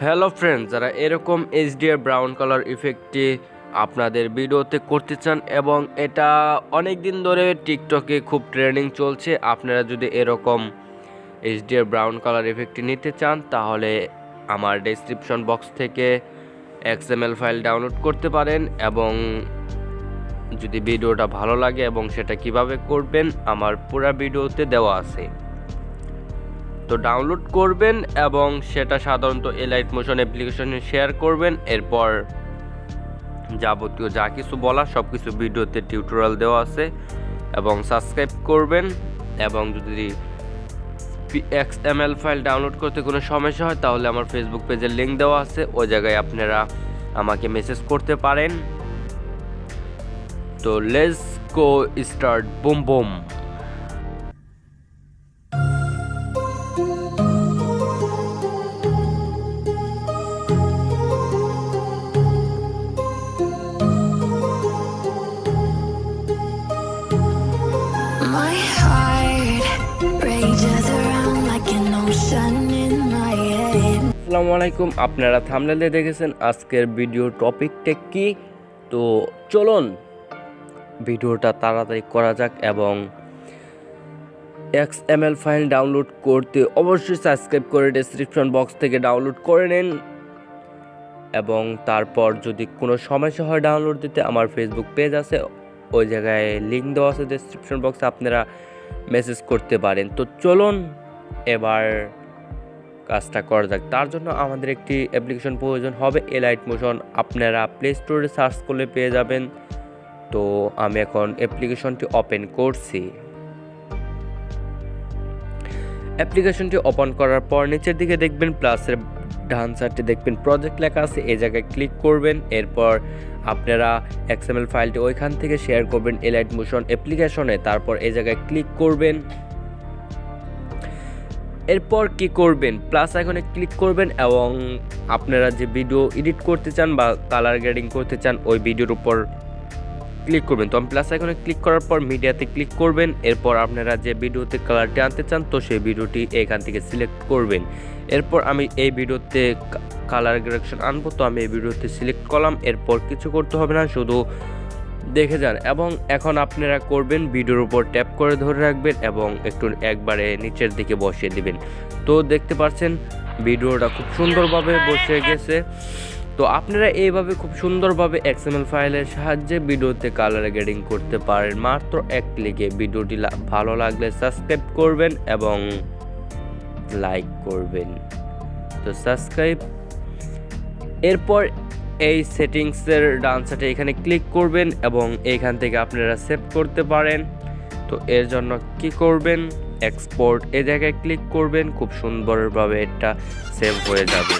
Hello friends, যারা এরকম HDR brown colour ইফেক্টটি আপনাদের ভিডিওতে করতে চান এবং এটা অনেক দিন ধরে টিকটকে খুব ট্রেন্ডিং চলছে, আপনারা যদি এরকম এইচডিআর ব্রাউন কালার ইফেক্টটি নিতে চান তাহলে আমার ডেসক্রিপশন বক্স থেকে এক্সএমএল ফাইল ডাউনলোড করতে পারেন এবং যদি ভিডিওটা ভালো লাগে এবং সেটা কিভাবে করবেন আমার পুরো ভিডিওতে দেওয়া আছে। তো ডাউনলোড করবেন এবং সেটা সাধারণত এলাইট মোশন অ্যাপ্লিকেশনে শেয়ার করবেন। এরপর যাবতীয় যা কিছু বলা সব কিছু ভিডিওতে টিউটোরিয়াল দেওয়া আছে এবং সাবস্ক্রাইব করবেন। এবং যদি এক্সএমএল ফাইল ডাউনলোড করতে কোনো সমস্যা হয় তাহলে আমার ফেসবুক পেজের লিঙ্ক দেওয়া আছে, ওই জায়গায় আপনারা আমাকে মেসেজ করতে পারেন। তো let's go start, boom boom. আসসালামু আলাইকুম, আপনারা থাম্বনেলে দেখেছেন আজকের ভিডিও টপিকটা কি। তো চলুন ভিডিওটা তাড়াতাড়ি করা যাক এবং এক্সএমএল ফাইল ডাউনলোড করতে অবশ্যই সাবস্ক্রাইব করে ডেসক্রিপশন বক্স থেকে ডাউনলোড করে নিন এবং তারপর যদি কোনো সমস্যা হয় ডাউনলোড দিতে আমার ফেসবুক পেজ আছে, ওই জায়গায় লিঙ্ক দেওয়া আছে ডেসক্রিপশন বক্সে, আপনারা মেসেজ করতে পারেন। তো চলুন এবার কাজটা করা যাক। তার জন্য আমাদের একটি অ্যাপ্লিকেশন প্রয়োজন হবে, এলাইট মোশন। আপনারা প্লে স্টোরে সার্চ করলে পেয়ে যাবেন। তো আমি এখন অ্যাপ্লিকেশনটি ওপেন করছি। অ্যাপ্লিকেশনটি ওপেন করার পর নিচের দিকে দেখবেন প্লাসের ডান সাইডে দেখবেন প্রজেক্ট লেখা আছে, এই জায়গায় ক্লিক করবেন। এরপর আপনারা এক্সএমএল ফাইলটি ওইখান থেকে শেয়ার করবেন এলাইট মোশন অ্যাপ্লিকেশনে, তারপর এই জায়গায় ক্লিক করবেন। এরপর কি করবেন, প্লাস আইকনে ক্লিক করবেন এবং আপনারা যে ভিডিও এডিট করতে চান বা কালার গ্রেডিং করতে চান ওই ভিডিওর উপর ক্লিক করবেন। তো আমি প্লাস আইকনে ক্লিক করার পর মিডিয়াতে ক্লিক করবেন। এরপর আপনারা যে ভিডিওতে কালারটি আনতে চান তো সেই ভিডিওটি এখান থেকে সিলেক্ট করবেন। এরপর আমি এই ভিডিওতে কালার গ্রেডেশন আনবো, তো আমি এই ভিডিওতে সিলেক্ট করলাম। এরপর কিছু করতে হবে না, শুধু দেখে যান। এবং এখন আপনারা করবেন ভিডিওর উপর ট্যাপ করে ধরে রাখবেন এবং একটু একবারে নিচের দিকে বসিয়ে দিবেন। তো দেখতে পাচ্ছেন ভিডিওটা খুব সুন্দরভাবে বসে গেছে। তো আপনারা এইভাবে খুব সুন্দরভাবে এক্সএমএল ফাইলের সাহায্যে ভিডিওতে কালার গ্রেডিং করতে পারেন মাত্র এক ক্লিকে। ভিডিওটি ভালো লাগলে সাবস্ক্রাইব করবেন এবং লাইক করবেন। তো সাবস্ক্রাইব, এরপর এই সেটিংসের ডান সাইডে এখানে ক্লিক করবেন এবং এইখান থেকে আপনারা সেভ করতে পারেন। তো এর জন্য কি করবেন, এক্সপোর্ট এই জায়গায় ক্লিক করবেন, খুব সুন্দরভাবে এটা সেভ হয়ে যাবে।